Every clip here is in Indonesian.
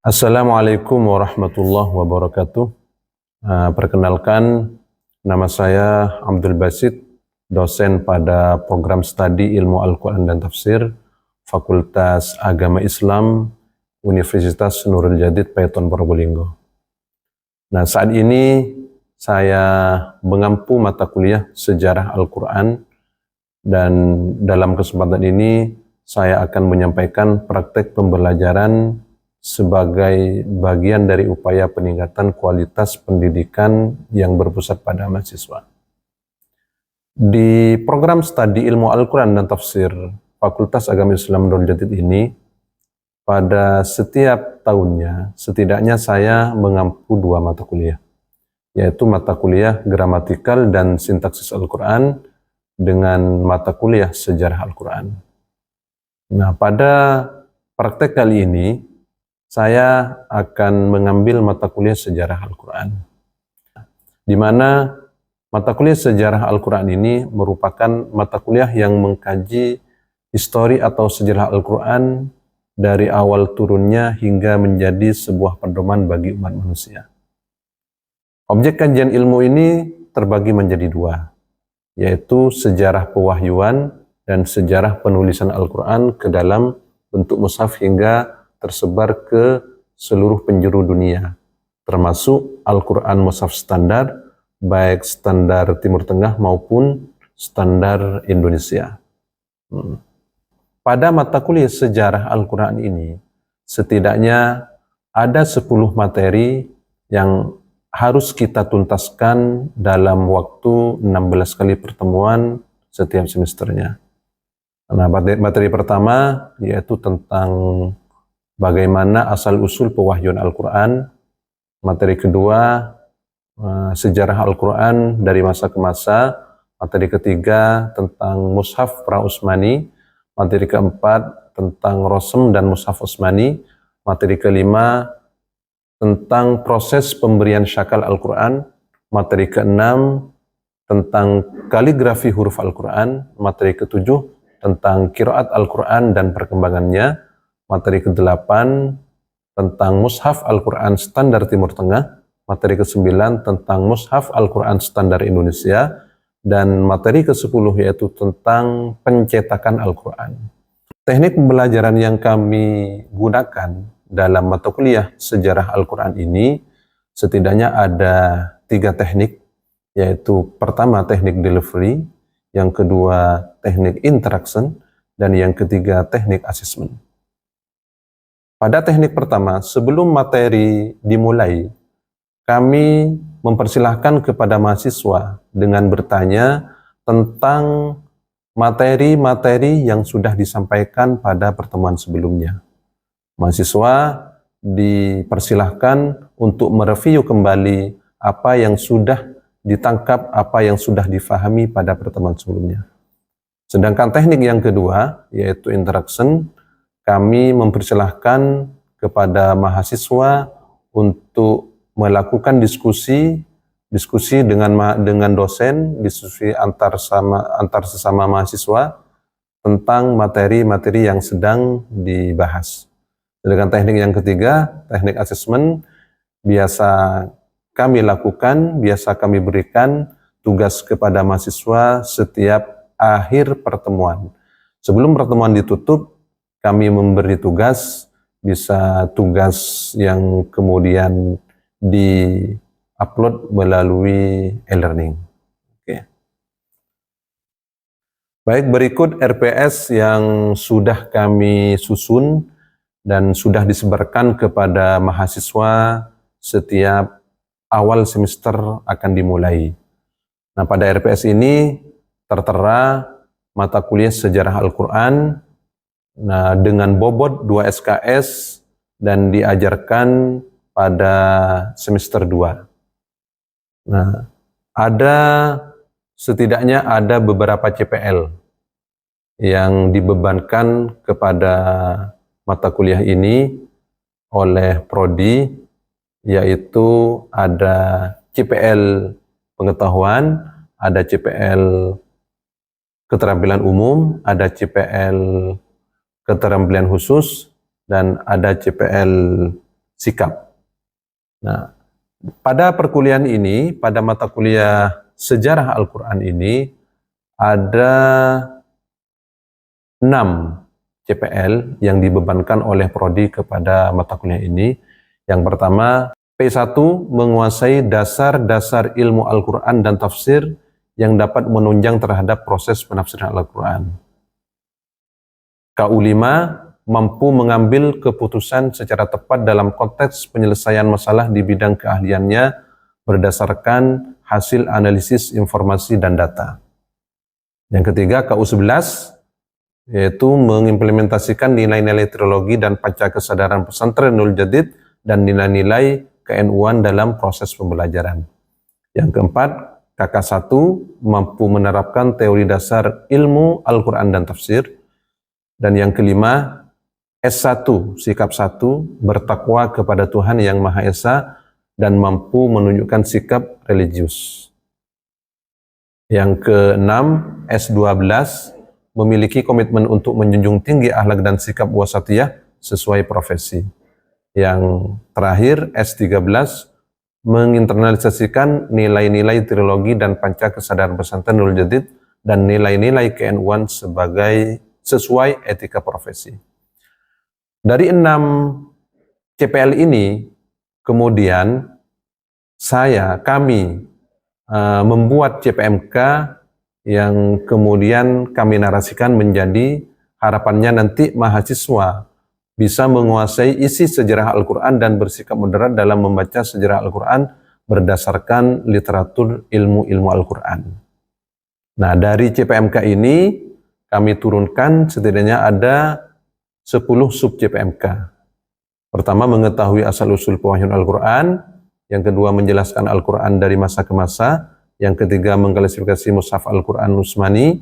Assalamualaikum warahmatullahi wabarakatuh. Perkenalkan, nama saya Abdul Basit, dosen pada program studi Ilmu Al-Quran dan Tafsir, Fakultas Agama Islam, Universitas Nurul Jadid, Paiton Probolinggo. Nah, saat ini saya mengampu mata kuliah Sejarah Al-Quran, dan dalam kesempatan ini saya akan menyampaikan praktek pembelajaran sebagai bagian dari upaya peningkatan kualitas pendidikan yang berpusat pada mahasiswa. Di program studi Ilmu Al-Quran dan Tafsir Fakultas Agama Islam Nurul Jadid ini, pada setiap tahunnya setidaknya saya mengampu 2 mata kuliah, yaitu mata kuliah gramatikal dan sintaksis Al-Quran dengan mata kuliah Sejarah Al-Quran. Nah, pada praktek kali ini saya akan mengambil mata kuliah Sejarah Al-Quran, di mana mata kuliah Sejarah Al-Quran ini merupakan mata kuliah yang mengkaji histori atau sejarah Al-Quran dari awal turunnya hingga menjadi sebuah pedoman bagi umat manusia. Objek kajian ilmu ini terbagi menjadi 2, yaitu sejarah pewahyuan dan sejarah penulisan Al-Quran ke dalam bentuk mushaf hingga tersebar ke seluruh penjuru dunia, termasuk Al-Quran mushaf standar, baik standar Timur Tengah maupun standar Indonesia. Pada mata kuliah Sejarah Al-Quran ini, setidaknya ada 10 materi yang harus kita tuntaskan dalam waktu 16 kali pertemuan setiap semesternya. Nah, materi pertama yaitu tentang bagaimana asal-usul pewahyuan Al-Quran. Materi kedua, sejarah Al-Quran dari masa ke masa. Materi ketiga, tentang Mushaf Pra-Utsmani. Materi keempat, tentang Rosem dan Mushaf Utsmani. Materi kelima, tentang proses pemberian syakal Al-Quran. Materi keenam, tentang kaligrafi huruf Al-Quran. Materi ketujuh, tentang qiraat Al-Quran dan perkembangannya. Materi ke-8 tentang Mushaf Al-Quran Standar Timur Tengah, materi ke-9 tentang Mushaf Al-Quran Standar Indonesia, dan materi ke-10 yaitu tentang pencetakan Al-Quran. Teknik pembelajaran yang kami gunakan dalam mata kuliah Sejarah Al-Quran ini setidaknya ada 3 teknik, yaitu pertama teknik delivery, yang kedua teknik interaction, dan yang ketiga teknik assessment. Pada teknik pertama, sebelum materi dimulai, kami mempersilahkan kepada mahasiswa dengan bertanya tentang materi-materi yang sudah disampaikan pada pertemuan sebelumnya. Mahasiswa dipersilahkan untuk mereview kembali apa yang sudah ditangkap, apa yang sudah difahami pada pertemuan sebelumnya. Sedangkan teknik yang kedua, yaitu interaction, kami mempersilahkan kepada mahasiswa untuk melakukan diskusi dengan dosen, diskusi antar sesama mahasiswa tentang materi-materi yang sedang dibahas. Sedangkan teknik yang ketiga, teknik assessment, biasa kami lakukan, biasa kami berikan tugas kepada mahasiswa setiap akhir pertemuan. Sebelum pertemuan ditutup, kami memberi tugas, bisa tugas yang kemudian di-upload melalui e-learning. Oke. Baik, berikut RPS yang sudah kami susun dan sudah disebarkan kepada mahasiswa setiap awal semester akan dimulai. Nah, pada RPS ini tertera mata kuliah Sejarah Al-Quran, nah, dengan bobot 2 SKS dan diajarkan pada semester 2. Nah, setidaknya ada beberapa CPL yang dibebankan kepada mata kuliah ini oleh prodi, yaitu ada CPL pengetahuan, ada CPL keterampilan umum, ada CPL keterampilan khusus, dan ada CPL sikap. Nah, pada perkuliahan ini, pada mata kuliah sejarah Al-Quran ini, ada 6 CPL yang dibebankan oleh prodi kepada mata kuliah ini. Yang pertama, P1 menguasai dasar-dasar ilmu Al-Quran dan tafsir yang dapat menunjang terhadap proses penafsiran Al-Quran. KU5 mampu mengambil keputusan secara tepat dalam konteks penyelesaian masalah di bidang keahliannya berdasarkan hasil analisis informasi dan data. Yang ketiga, KU11 yaitu mengimplementasikan nilai-nilai teologi dan panca kesadaran pesantren Nurul Jadid dan nilai-nilai ke-NU-an dalam proses pembelajaran. Yang keempat, KK1 mampu menerapkan teori dasar ilmu Al-Quran dan tafsir. Dan yang kelima, S1, sikap 1, bertakwa kepada Tuhan Yang Maha Esa dan mampu menunjukkan sikap religius. Yang keenam, S12, memiliki komitmen untuk menjunjung tinggi akhlak dan sikap wasatiyah sesuai profesi. Yang terakhir, S13, menginternalisasikan nilai-nilai teologi dan panca kesadaran pesantren Nurul Jadid dan nilai-nilai ke-NU-an sebagai sesuai etika profesi. Dari 6 CPL ini, kemudian kami membuat CPMK yang kemudian kami narasikan menjadi harapannya nanti mahasiswa bisa menguasai isi sejarah Al-Quran dan bersikap moderat dalam membaca sejarah Al-Quran berdasarkan literatur ilmu-ilmu Al-Quran. Nah, dari CPMK ini kami turunkan setidaknya ada 10 sub CPMK. Pertama, mengetahui asal-usul pewahyuan Al-Quran. Yang kedua, menjelaskan Al-Quran dari masa ke masa. Yang ketiga, mengklasifikasi mushaf Al-Quran Utsmani.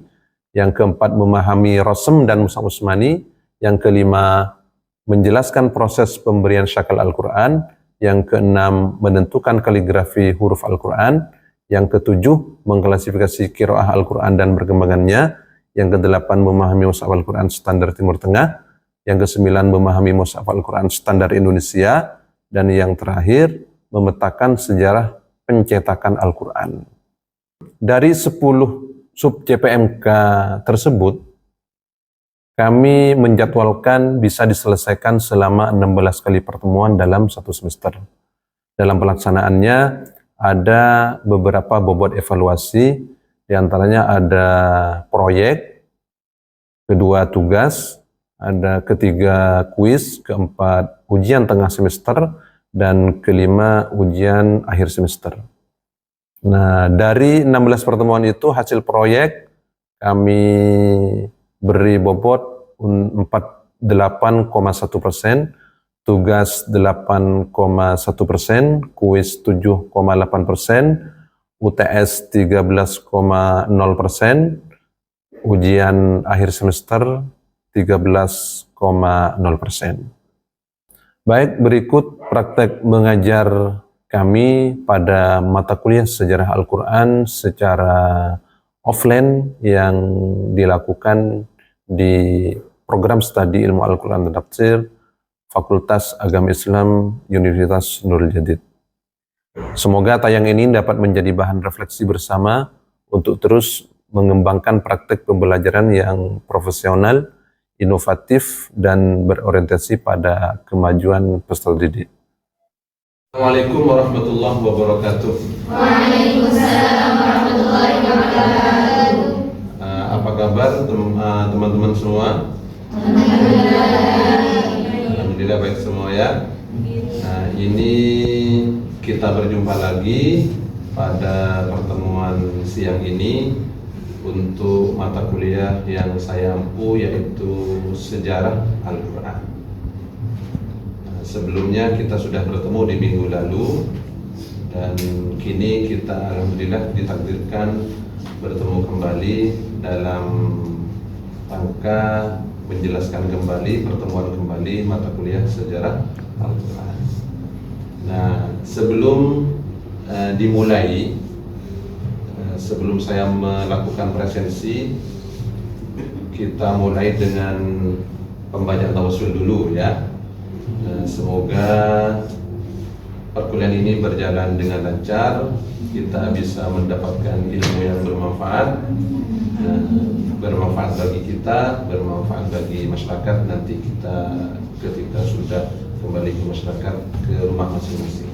Yang keempat, memahami Rasm dan mushaf Utsmani. Yang kelima, menjelaskan proses pemberian syakal Al-Quran. Yang keenam, menentukan kaligrafi huruf Al-Quran. Yang ketujuh, mengklasifikasi qiraah Al-Quran dan perkembangannya. Yang kedelapan, memahami mushaf Al-Quran standar Timur Tengah. Yang kesembilan, memahami mushaf Al-Quran standar Indonesia. Dan yang terakhir, memetakan sejarah pencetakan Al-Quran. Dari 10 sub CPMK tersebut, kami menjadwalkan bisa diselesaikan selama 16 kali pertemuan dalam satu semester. Dalam pelaksanaannya ada beberapa bobot evaluasi, diantaranya ada proyek, kedua tugas, ada ketiga kuis, keempat ujian tengah semester, dan kelima ujian akhir semester. Nah, dari 16 pertemuan itu hasil proyek kami beri bobot 48,1%, tugas 8,1%, kuis 7,8%, UTS 13,0%, ujian akhir semester 13,0%. Baik, berikut praktek mengajar kami pada mata kuliah sejarah Al-Quran secara offline yang dilakukan di program studi ilmu Al-Quran dan Tafsir Fakultas Agama Islam Universitas Nurul Jadid. Semoga tayang ini dapat menjadi bahan refleksi bersama untuk terus mengembangkan praktek pembelajaran yang profesional, inovatif, dan berorientasi pada kemajuan peserta didik. Assalamualaikum warahmatullahi wabarakatuh. Waalaikumsalam warahmatullahi wabarakatuh. Apa kabar teman-teman semua? Alhamdulillah baik semua ya. Nah, ini kita berjumpa lagi pada pertemuan siang ini untuk mata kuliah yang saya ampu, yaitu Sejarah Al-Quran. Sebelumnya kita sudah bertemu di minggu lalu, dan kini kita alhamdulillah ditakdirkan bertemu kembali dalam rangka menjelaskan kembali, pertemuan kembali mata kuliah Sejarah Al-Quran. Nah, sebelum dimulai, sebelum saya melakukan presensi, kita mulai dengan pembacaan tawassul dulu ya. Semoga perkuliahan ini berjalan dengan lancar, kita bisa mendapatkan ilmu yang bermanfaat, bermanfaat bagi kita, bermanfaat bagi masyarakat nanti kita ketika sudah kembali ke masyarakat, ke rumah masing-masing.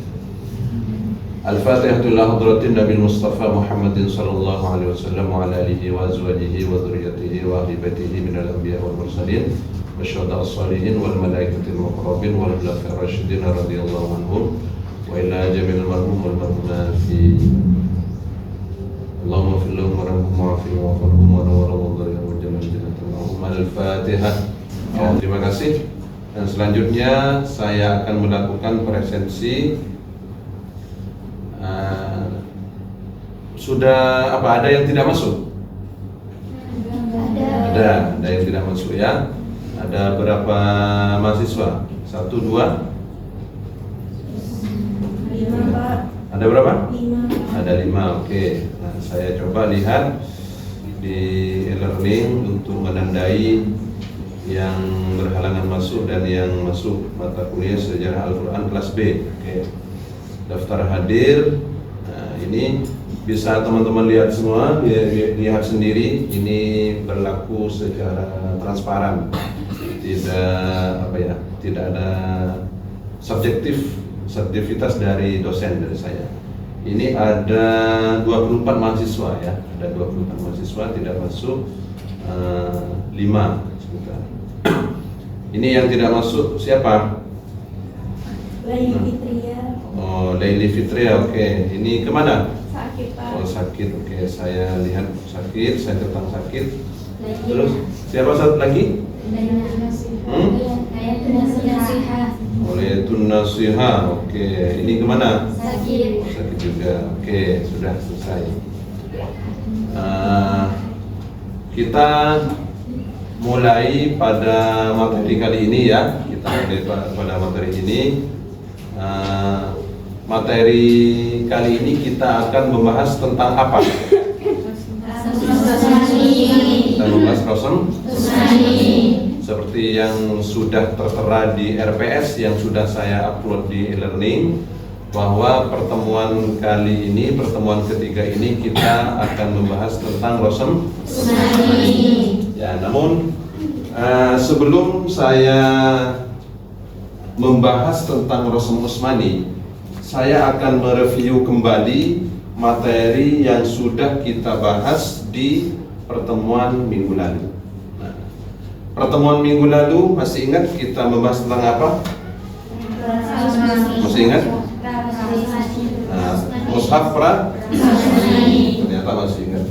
Al-Fatihah ila hadratin Nabi Mustafa Muhammadin sallallahu alaihi wasallam wa ala alihi wa azwajihi wa dzurriyyatihi wa ahibatihi minal anbiya wal mursalin wasyuhada as-salihin wal malaikatil muqarrabin wal khulafa'ir rasyidin radhiyallahu anhum wa ila jami'il marhum wal marhumati. Allahumma fil lahum warhamhum wa'afihim wa'afihim wa nawwarhum dharihim wa jalal jannatihim. Al-Fatihah. Terima kasih. Dan selanjutnya saya akan melakukan presensi. Sudah apa, ada yang tidak masuk? Ada yang tidak masuk ya. Ada berapa mahasiswa? 1, 2? 5 Pak. Ada berapa? 5. Ada 5, oke. Nah, saya coba lihat di e-learning untuk menandai yang berhalangan masuk dan yang masuk mata kuliah sejarah Al-Quran kelas B. Oke. Daftar hadir. Nah, ini bisa teman-teman lihat semua, lihat sendiri. Ini berlaku secara transparan, tidak ada subjektivitas dari dosen, dari saya. Ini ada 24 mahasiswa ya, ada 24 mahasiswa tidak masuk, 5 sebentar. Ini yang tidak masuk siapa? Laili Fitria. Oh, Laili Fitria, oke. Ini kemana? Sakit Pak. Oh, sakit, oke. Saya lihat sakit, saya tentang sakit. Lagi. Terus siapa satu lagi? Oleh Tunasiha, oke. Ini kemana? Sakit. Oh, sakit juga, oke. Sudah selesai. Kita mulai pada materi kali ini ya. Kita mulai pada materi ini. Materi kali ini kita akan membahas tentang apa? Kita membahas Rasul seperti yang sudah tertera di RPS yang sudah saya upload di e-learning, bahwa pertemuan kali ini, pertemuan ketiga ini kita akan membahas tentang Rasul. Ya, namun sebelum saya membahas tentang Rasul Utsmani, saya akan mereview kembali materi yang sudah kita bahas di pertemuan minggu lalu. Nah, pertemuan minggu lalu masih ingat kita membahas tentang apa? Masih ingat? Mushaf ternyata masih ingat.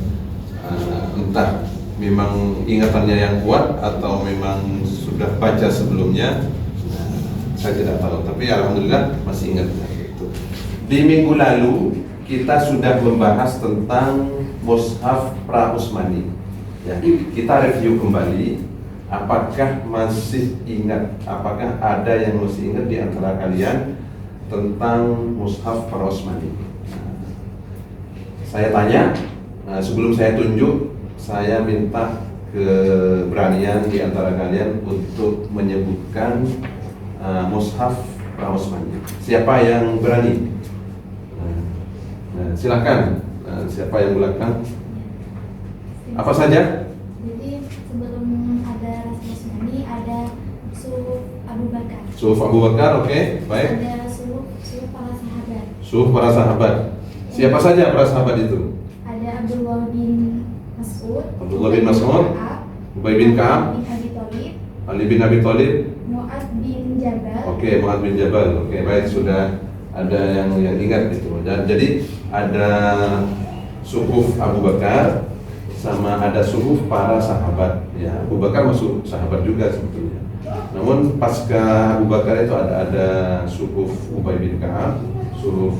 Entah memang ingatannya yang kuat atau memang sudah baca sebelumnya, saya tidak tahu, tapi alhamdulillah masih ingat. Di minggu lalu kita sudah membahas tentang Mushaf Pra-Utsmani. Ya, kita review kembali. Apakah masih ingat? Apakah ada yang masih ingat di antara kalian tentang Mushaf Pra-Utsmani? Saya tanya, sebelum saya tunjuk, saya minta keberanian di antara kalian untuk menyebutkan Mushaf Pra-Utsmani. Siapa yang berani? Silakan. Siapa yang belakang? Apa saja? Jadi sebelum ada Rasul Utsmani ada Suhuf Abu Bakar. Suhuf Abu Bakar, oke, baik. Ada Suhuf para sahabat. Suhuf para sahabat. Siapa saja para sahabat itu? Ada Abdullah bin Mas'ud. Abdullah bin Mas'ud, Ubay bin Ka'ab, bin Abi Thalib, Ali bin Abi Thalib. Mu'adz bin Jabal. Oke, Mu'adz bin Jabal. Oke, baik, sudah ada yang ingat itu. Dan jadi ada suhuf Abu Bakar sama ada suhuf para sahabat. Ya, Abu Bakar masuk sahabat juga sebetulnya. Namun pasca Abu Bakar itu ada suhuf Ubay bin Ka'ab, suhuf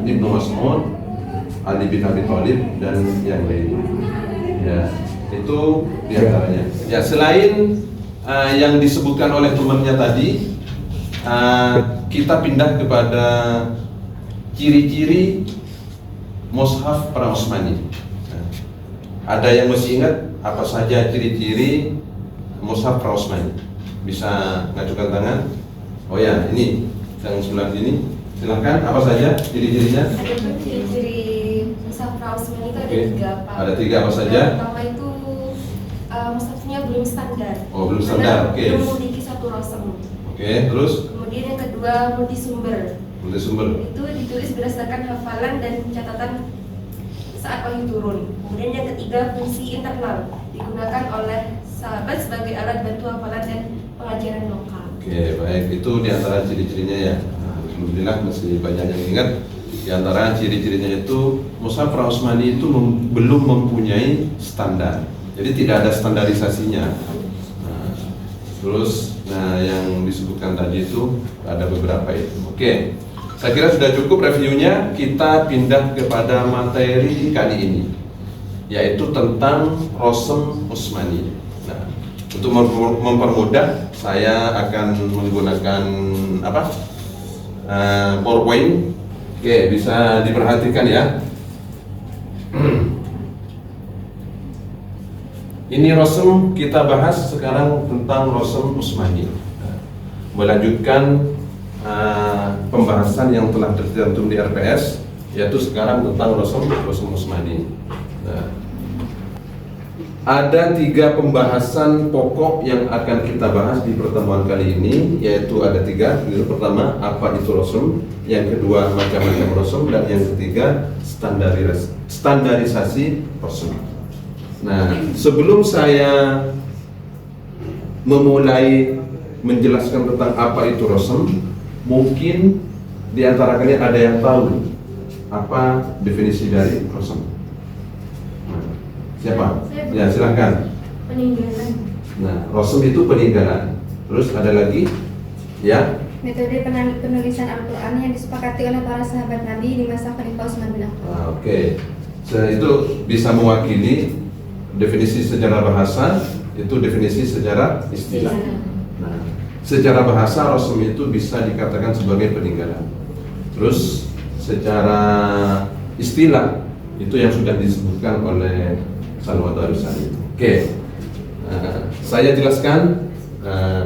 Ibnu Mas'ud, Ali bin Abi Thalib dan yang lain. Ya, itu diantaranya. Ya, selain yang disebutkan oleh temannya tadi, kita pindah kepada ciri-ciri Mushaf Pra-Utsmani. Ada yang masih ingat apa saja ciri-ciri mushaf Usmani? Bisa ngajukan tangan? Oh ya, ini yang sebelah sini. Silahkan, apa saja ciri-cirinya? Ada pun ciri-ciri mushaf Usmani itu ada Oke. tiga, Pak. Ada tiga, apa saja? Yang pertama itu mushafnya belum standar. Oh, belum standar, Karena oke. belum memiliki satu rosem. Oke, terus Kemudian yang kedua multisumber. multi sumber. Itu ditulis berdasarkan hafalan dan catatan saat wahyu turun. Kemudian yang ketiga fungsi internal digunakan oleh sahabat sebagai alat bantu hafalan dan pengajaran lokal. Oke, baik. Itu diantara ciri-cirinya ya. Nah, alhamdulillah masih banyak yang ingat. Di antara ciri-cirinya itu mushaf Usmani itu belum mempunyai standar. Jadi tidak ada standarisasinya. Nah, terus, yang disebutkan tadi itu ada beberapa itu. Oke, saya kira sudah cukup reviewnya. Kita pindah kepada materi kali ini, yaitu tentang Rosem Usmani. Nah, untuk mempermudah, saya akan menggunakan PowerPoint. Oke, bisa diperhatikan ya. Ini Rosem, kita bahas sekarang tentang Rosem Usmani. Melanjutkan pembahasan yang telah tercantum di RPS, yaitu sekarang tentang Rosem Usmani. Nah, ada 3 pembahasan pokok yang akan kita bahas di pertemuan kali ini, yaitu ada 3. Yang pertama, apa itu Rosem? Yang kedua, macam-macam Rosem, dan yang ketiga, standarisasi Rosem. Nah, sebelum saya memulai menjelaskan tentang apa itu Rosem, mungkin di antara kalian ada yang tahu apa definisi dari Rosem? Siapa? Ya, silakan. Peninggalan. Nah, Rosem itu peninggalan. Terus ada lagi? Ya. Metode penulisan Al-Quran yang disepakati oleh para sahabat Nabi di masa Khalifah Utsman bin Affan. Nah, oke. Itu bisa mewakili definisi secara bahasa, itu definisi secara istilah. Nah, secara bahasa Rosem itu bisa dikatakan sebagai peninggalan. Terus secara istilah itu yang sudah disebutkan oleh Salwatul Salim. Oke. Saya jelaskan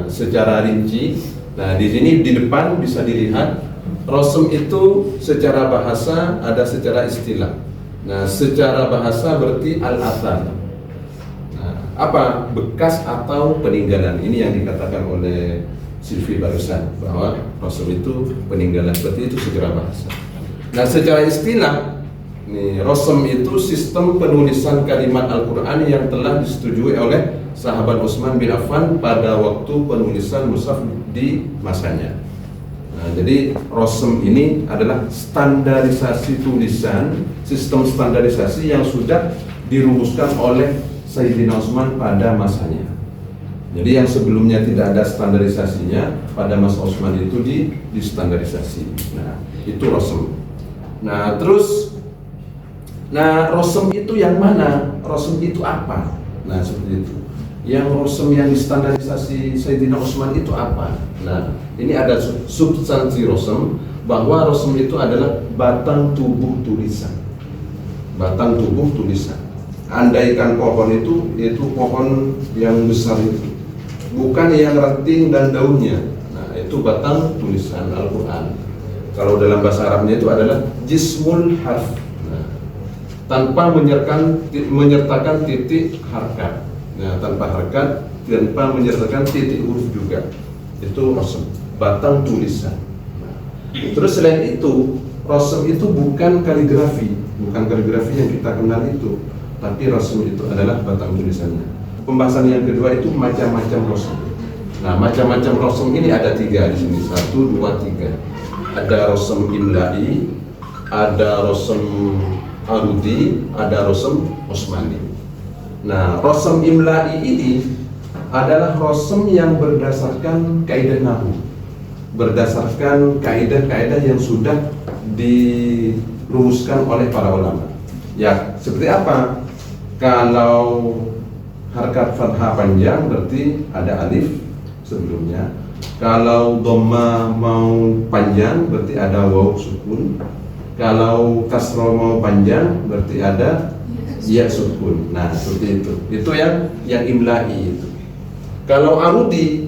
secara rinci. Nah, di sini di depan bisa dilihat Rosem itu secara bahasa ada secara istilah. Nah, secara bahasa berarti al-athar. Nah, apa? Bekas atau peninggalan. Ini yang dikatakan oleh Silvi barusan, bahwa Rosem itu peninggalan. Berarti itu secara bahasa. Nah, secara istilah, Rosem itu sistem penulisan kalimat Al-Quran yang telah disetujui oleh sahabat Utsman bin Affan pada waktu penulisan mushaf di masanya. Nah, jadi Rosem ini adalah standarisasi tulisan, sistem standarisasi yang sudah dirumuskan oleh Sayyidina Utsman pada masanya. Jadi yang sebelumnya tidak ada standarisasinya, pada masa Utsman itu distandarisasi. Nah, itu Rosem. Nah, terus Rosem itu yang mana? Rosem itu apa? Nah, seperti itu. Yang Rosem yang distandarisasi Sayyidina Utsman itu apa? Nah, ini ada substansi Rosem, bahwa Rosem itu adalah batang tubuh tulisan. Batang tubuh tulisan. Andaikan pohon itu pohon yang besar itu, bukan yang ranting dan daunnya. Nah, itu batang tulisan Al-Quran. Kalau dalam bahasa Arabnya itu adalah jismul harf. Tanpa menyertakan titik harkat. Nah, tanpa harkat, tanpa menyertakan titik huruf juga. Itu Rosem, batang tulisan. Nah, terus selain itu, Rosem itu bukan kaligrafi yang kita kenal itu, tapi Rosem itu adalah batang tulisannya. Pembahasan yang kedua itu macam-macam Rosem. Nah, macam-macam Rosem ini ada 3 di sini, 1, 2, 3. Ada Rosem imla'i, ada Rosem arudi, ada Rosem Usmani. Nah, Rosem imla'i ini adalah Rosem yang berdasarkan kaidah nahwu, berdasarkan kaidah-kaidah yang sudah dirumuskan oleh para ulama. Ya, seperti apa? Kalau harkat fathah panjang berarti ada alif sebelumnya. Kalau dhamma mau panjang berarti ada waw sukun. Kalau kasroh mau panjang berarti ada Iya, sukun. Nah, seperti itu. Itu yang imla'i itu. Kalau arudi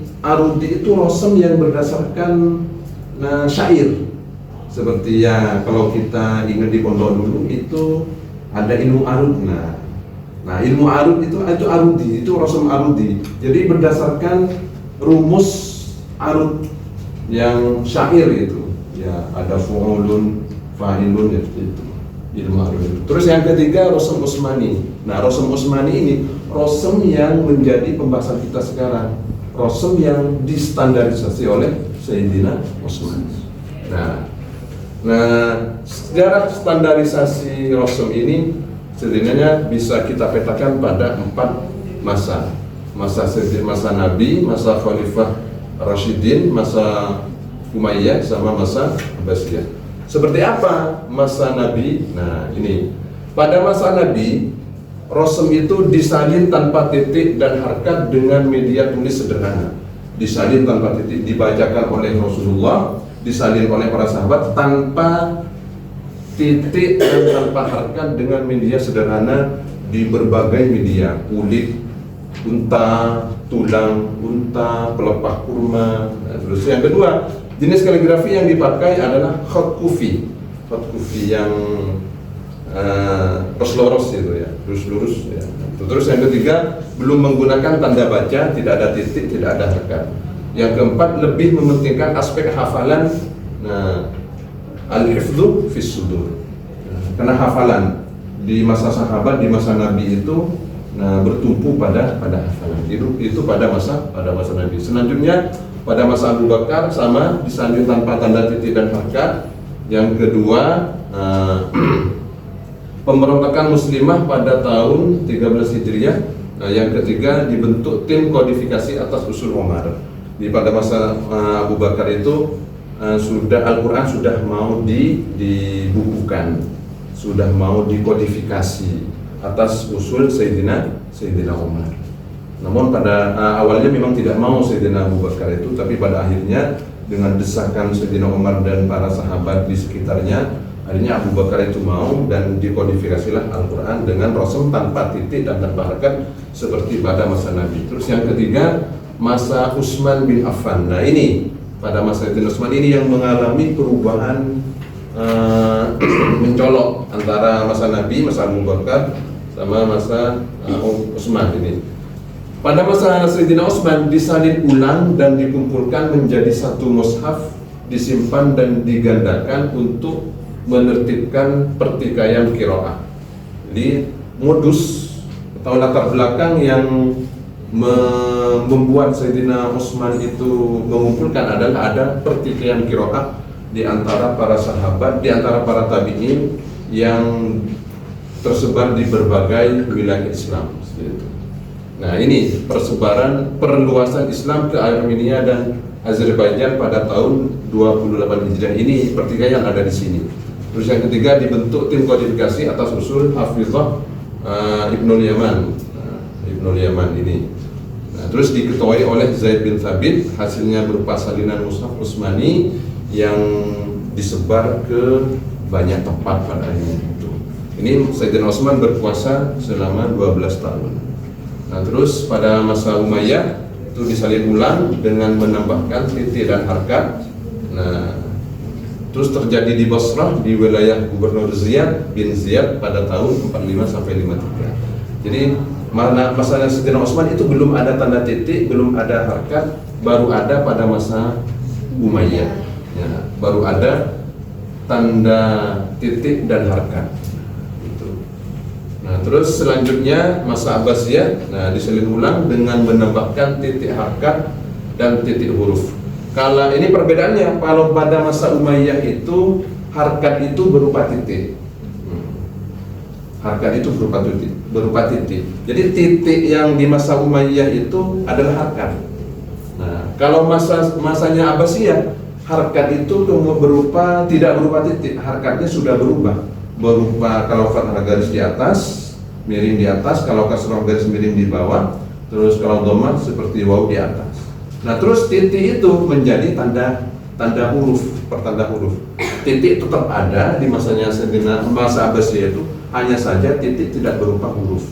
itu rosem yang berdasarkan syair. Seperti ya kalau kita ingat di pondok dulu itu ada ilmu arud. Nah, ilmu arud itu arudi, itu rosem arudi. Jadi berdasarkan rumus arud yang syair itu. Ya, ada fu'ulun, fa'ilun itu. Ilmu arud. Terus yang ketiga rosem Utsmani. Nah, rosem Utsmani ini rosem yang menjadi pembahasan kita sekarang. Rosem yang distandarisasi oleh Sayyidina Utsman. Nah, sejarah standarisasi rosem ini sebenarnya bisa kita petakan pada 4 masa. Masa Nabi, masa Khalifah Rasyidin, masa Umayyah, sama masa Abbasiyah. Seperti apa masa Nabi? Nah, ini pada masa Nabi rosem itu disalin tanpa titik dan harkat dengan media tulis sederhana. Disalin tanpa titik, dibacakan oleh Rasulullah, disalin oleh para sahabat tanpa titik dan tanpa harkat dengan media sederhana di berbagai media, kulit unta, tulang unta, pelepah kurma. Nah, terus yang kedua, jenis kaligrafi yang dipakai adalah khat kufi. Khat kufi yang lurus itu ya, lurus ya. Terus yang ketiga, belum menggunakan tanda baca, tidak ada titik, tidak ada harkat. Yang keempat, lebih mementingkan aspek hafalan. Nah, al-hifdzu fis sudur. Karena hafalan di masa sahabat, di masa Nabi itu bertumpu pada hafalan. Itu pada masa Nabi. Selanjutnya pada masa Abu Bakar sama, disanjung tanpa tanda titik dan harkat. Yang kedua, pemberontakan muslimah pada tahun 13 Hijriah. Nah, yang ketiga, dibentuk tim kodifikasi atas usul Umar. Pada masa Abu Bakar itu sudah Al-Quran sudah mau dibukukan, sudah mau dikodifikasi atas usul Sayyidina Umar. Namun pada awalnya memang tidak mau Sayyidina Abu Bakar itu, tapi pada akhirnya dengan desakan Sayyidina Umar dan para sahabat di sekitarnya, akhirnya Abu Bakar itu mau dan dikodifikasilah Al-Quran dengan rosem tanpa titik dan tanpa harkat seperti pada masa Nabi. Terus yang ketiga, masa Utsman bin Affan. Nah, ini pada masa Utsman ini yang mengalami perubahan mencolok antara masa Nabi, masa Abu Bakar sama masa Utsman ini. Pada masa Sayyidina Utsman disalin ulang dan dikumpulkan menjadi satu mushaf, disimpan dan digandakan untuk menertibkan pertikaian qiraah. Jadi modus atau latar belakang yang membuat Sayyidina Utsman itu mengumpulkan adalah ada pertikaian qiraah di antara para sahabat, di antara para tabi'in yang tersebar di berbagai wilayah Islam. Nah, ini perluasan Islam ke Armenia dan Azerbaijan pada tahun 28 Hijriah. Ini pertikaian ada di sini. Terus yang ketiga, dibentuk tim kodifikasi atas usul Hafizah Ibnul Yaman ini. Nah, terus diketuai oleh Zaid bin Thabit, hasilnya berupa salinan mushaf Utsmani yang disebar ke banyak tempat pada akhirnya itu. Ini Sayyidina Utsman berkuasa selama 12 tahun. Nah, terus pada masa Umayyah itu disalin ulang dengan menambahkan titik dan harkat. Nah, terus terjadi di Basrah di wilayah Gubernur Ziyad bin Ziyad pada tahun 45 sampai 53. Jadi masanya Sayyidina Utsman itu belum ada tanda titik, belum ada harkat, baru ada pada masa Umayyah. Ya, baru ada tanda titik dan harkat. Nah, terus selanjutnya masa Abbasiyah, nah disalin ulang dengan menambahkan titik harkat dan titik huruf. Kalau ini perbedaannya, kalau pada masa Umayyah itu harkat itu berupa titik, harkat itu berupa titik. Jadi titik yang di masa Umayyah itu adalah harkat. Nah, kalau masanya Abbasiyah, harkat itu tidak berupa titik, harkatnya sudah berupa kalau fathah garis di atas, miring di atas, kalau kasrah garis miring di bawah, terus kalau dhammah seperti waw di atas. Nah, terus titik itu menjadi tanda huruf, pertanda huruf. Titik tetap ada di masa Abbasiyah itu, hanya saja titik tidak berupa huruf,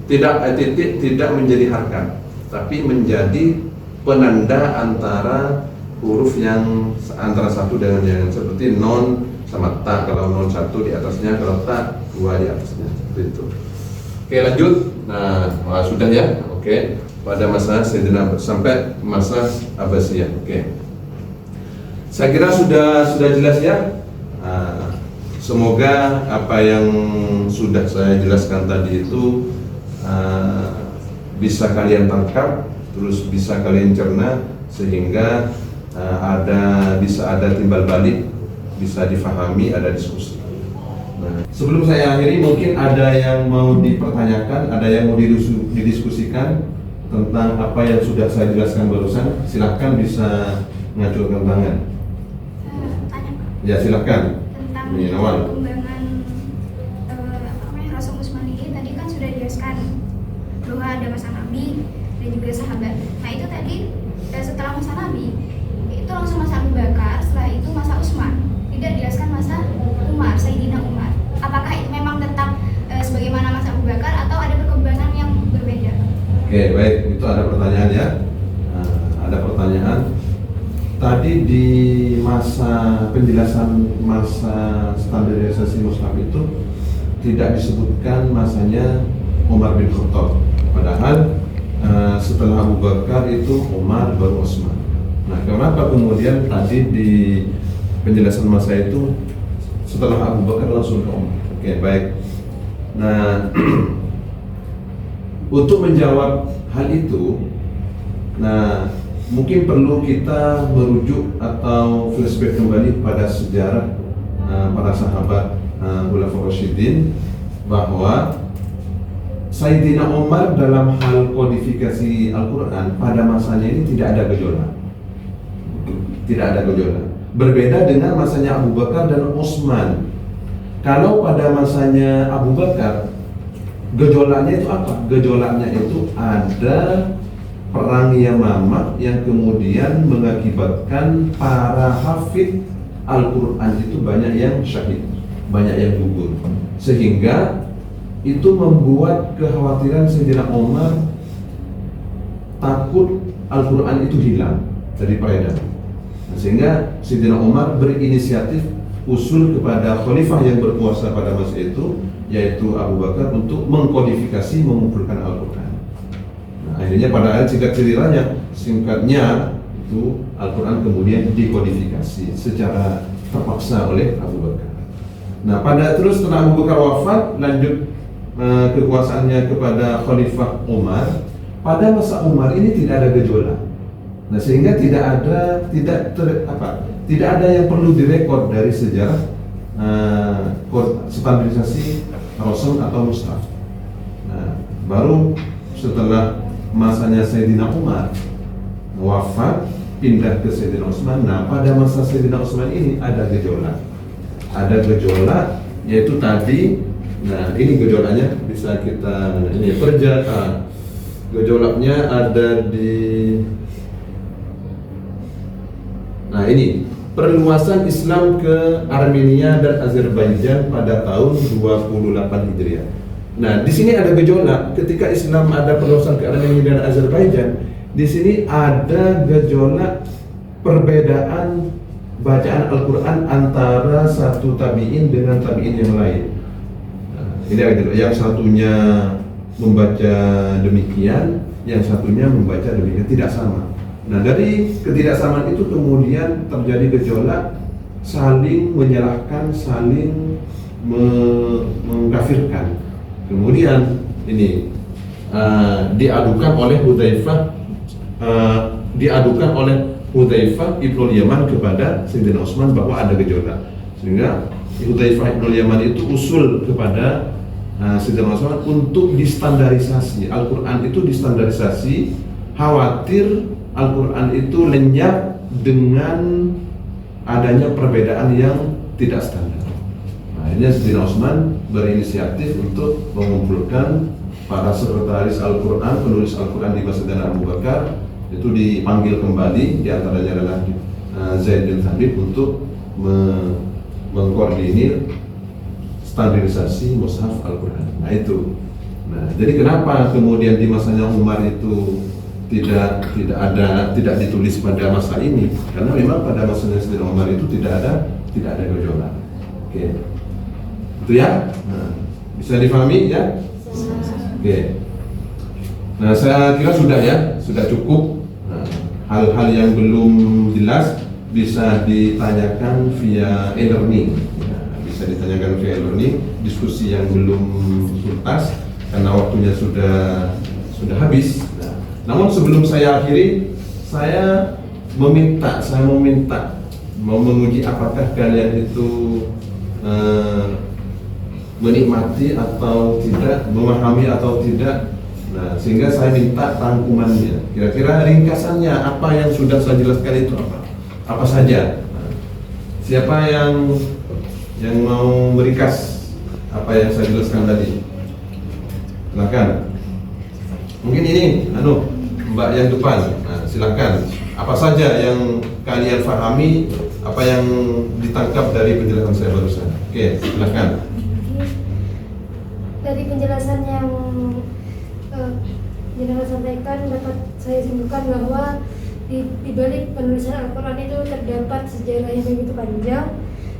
titik tidak menjadi harkat, tapi menjadi penanda antara huruf yang antara satu dengan yang lain, seperti non sama ta. Kalau non satu di atasnya, kalau ta dua di atasnya, seperti itu. Oke, lanjut. Nah, sudah ya. Oke, pada masa Sayyidina sampai masa Abbasiyah. Oke, saya kira sudah jelas ya. Semoga apa yang sudah saya jelaskan tadi itu bisa kalian tangkap, terus bisa kalian cerna, sehingga bisa ada timbal balik, bisa difahami, ada diskusi. Nah, sebelum saya akhiri, mungkin ada yang mau dipertanyakan, ada yang mau didiskusikan tentang apa yang sudah saya jelaskan barusan. Silahkan bisa ngacurkan tangan. Tanya Pak, Ya, silahkan. tentang Ini Nawal. perkembangan Rasul Utsman ini tadi kan sudah dijelaskan bahwa ada masa Nabi dan juga sahabat. Nah itu tadi setelah masa Nabi itu langsung masa Abu Bakar, setelah itu masa Utsman. Tidak dijelaskan masa Umar, Sayyidina Umar. Apakah itu memang tetap sebagaimana masa Abu Bakar atau ada perkembangan yang berbeda? Oke, baik. Itu ada pertanyaan ya. Ada pertanyaan. Tadi di masa penjelasan masa standarisasi mushaf itu tidak disebutkan masanya Umar bin Khattab. Padahal setelah Abu Bakar itu Umar baru Utsman. Nah, kenapa kemudian tadi di penjelasan masa itu setelah Abu Bakar langsung ke Umar? Oke, baik. Nah, untuk menjawab hal itu, nah mungkin perlu kita merujuk atau flashback kembali pada sejarah para sahabat Khulafaur Rasyidin, bahwa Sayyidina Umar dalam hal kodifikasi Al-Quran pada masanya ini tidak ada gejolak. Tidak ada gejolak. Berbeda dengan masanya Abu Bakar dan Utsman. Kalau pada masanya Abu Bakar, gejolaknya itu apa? Gejolaknya itu ada perang Yamamah yang kemudian mengakibatkan para hafid Al-Quran itu banyak yang syahid, banyak yang gugur, sehingga itu membuat kekhawatiran Sayyidina Umar takut Al-Quran itu hilang dari peredaran. Sehingga Sayyidina Umar berinisiatif usul kepada khalifah yang berkuasa pada masa itu, yaitu Abu Bakar, untuk mengkodifikasi, mengumpulkan Al-Quran. Nah, akhirnya pada ayat singkatnya itu Al-Quran kemudian dikodifikasi secara terpaksa oleh Abu Bakar. Nah, terus setelah Abu Bakar wafat, lanjut kekuasaannya kepada Khalifah Umar. Pada masa Umar ini tidak ada gejolak. Nah, sehingga tidak ada yang perlu direkod dari sejarah standarisasi Rasul atau Mushaf. Nah, baru setelah masanya Sayyidina Umar wafat, pindah ke Sayyidina Utsman. Nah, pada masa Sayyidina Utsman ini ada gejolak. Ada gejolak, yaitu tadi. Nah, ini gejolaknya bisa kita perjalanan. Gejolaknya ada di. Nah, ini perluasan Islam ke Armenia dan Azerbaijan pada tahun 28 Hijriah. Nah, di sini ada gejolak ketika Islam ada perluasan ke Armenia dan Azerbaijan. Di sini ada gejolak perbedaan bacaan Al-Quran antara satu tabi'in dengan tabi'in yang lain. Nah, ini ada yang satunya membaca demikian, yang satunya membaca demikian, tidak sama. Nah, dari ketidaksamaan itu kemudian terjadi gejolak, saling menyalahkan, saling mengkafirkan. Kemudian ini diadukan oleh Hudzaifah Ibnul Yaman kepada Sayyidina Utsman bahwa ada gejolak. Sehingga Hudzaifah Ibnul Yaman itu usul kepada Sayyidina Utsman untuk distandarisasi. Al-Quran itu distandarisasi, khawatir Al-Quran itu lenyap dengan adanya perbedaan yang tidak standar. Nah, ini Sayyidina Utsman berinisiatif untuk mengumpulkan para sekretaris Al-Quran, penulis Al-Quran di masa Sayyidina Abu Bakar, itu dipanggil kembali, diantaranya adalah Zaid bin Thabit, untuk mengkoordinir standarisasi mushaf Al-Quran. Nah itu. Nah, jadi kenapa kemudian di masanya Umar itu tidak ditulis pada masa ini? Karena memang pada masanya Sayyidina Umar itu tidak ada gejolak. Oke. Itu ya. Nah, bisa difahami ya? Oke. Nah, saya kira sudah ya, sudah cukup. Nah, hal-hal yang belum jelas bisa ditanyakan via e-learning. Nah, bisa ditanyakan via e-learning, diskusi yang belum tuntas karena waktunya sudah habis. Nah, namun sebelum saya akhiri, saya meminta mau menguji apakah kalian itu menikmati atau tidak, memahami atau tidak. Nah, sehingga saya minta rangkumannya. Kira-kira ringkasannya apa yang sudah saya jelaskan itu apa saja. Nah, siapa yang mau meringkas apa yang saya jelaskan tadi? Silakan. Mungkin ini, Mbak yang depan. Nah, silakan. Apa saja yang kalian pahami, apa yang ditangkap dari penjelasan saya barusan? Oke, silakan. Dari penjelasan yang jenderal sampaikan, dapat saya simpulkan bahwa di balik penulisan Al-Quran itu terdapat sejarah yang begitu panjang,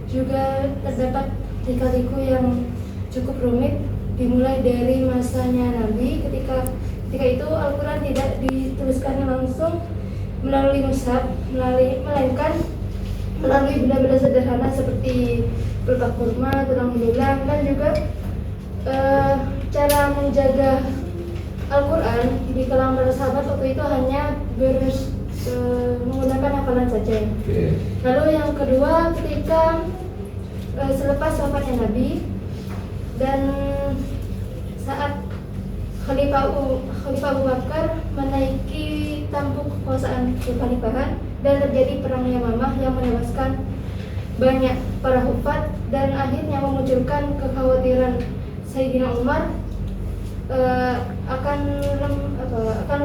juga terdapat lika-liku yang cukup rumit, dimulai dari masanya Nabi ketika itu Al-Quran tidak dituliskan langsung melalui mushaf, melainkan melalui benda-benda sederhana seperti pelepah kurma, tulang belulang, dan juga cara menjaga Al-Quran di kalangan para sahabat waktu itu hanya menggunakan hafalan saja. Lalu yang kedua, ketika selepas wafatnya Nabi dan saat Khalifah Abu Bakar menaiki tampuk kekuasaan kekhalifahan dan terjadi perang Yamamah yang menewaskan banyak para hufat dan akhirnya memunculkan kekhawatiran Sayyidina Umar akan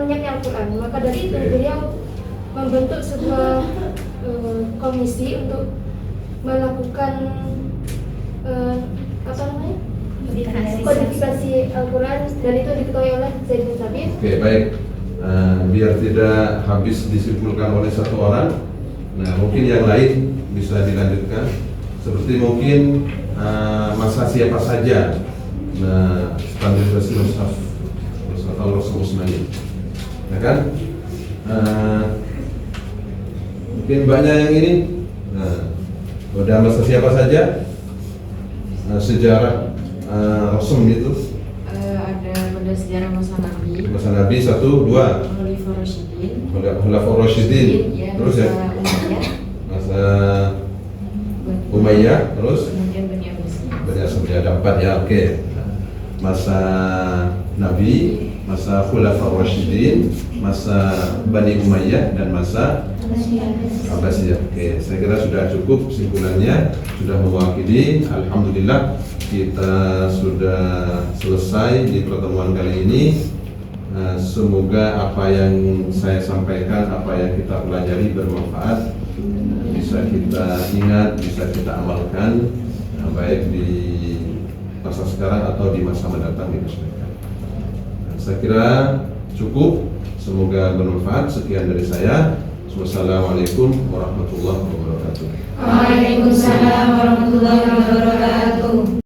lenyapnya Al-Quran. Maka dari itu beliau membentuk sebuah komisi untuk melakukan kodifikasi Al-Quran, dan itu diketuai oleh Zaid bin Thabit. Oke, baik. Biar tidak habis disimpulkan oleh satu orang, nah mungkin yang lain bisa dilanjutkan. Seperti mungkin masa siapa saja standarisasi mushaf Al-Rasul Utsmani, ya kan? Mungkin banyak yang ini. Udah masa siapa saja? Sejarah Rasul itu ada pada sejarah masa Nabi. Masa Nabi 1, 2. Khulafaur Rasyidin. Ya, Terus ya. Umayyah. Masa Umayyah, terus Kemudian Bani Abbas. ada 4 ya, oke. Masa Nabi, masa Khulafaur Rasyidin, masa Bani Umayyah, dan masa Abbasiyah. Oke, saya kira sudah cukup kesimpulannya, sudah mewakili. Alhamdulillah kita sudah selesai di pertemuan kali ini. Semoga apa yang saya sampaikan, apa yang kita pelajari bermanfaat, bisa kita ingat, bisa kita amalkan, baik di masa sekarang atau di masa mendatang di masa depan. Saya kira cukup, semoga bermanfaat. Sekian dari saya. Wassalamualaikum warahmatullahi wabarakatuh. Waalaikumsalam warahmatullahi wabarakatuh.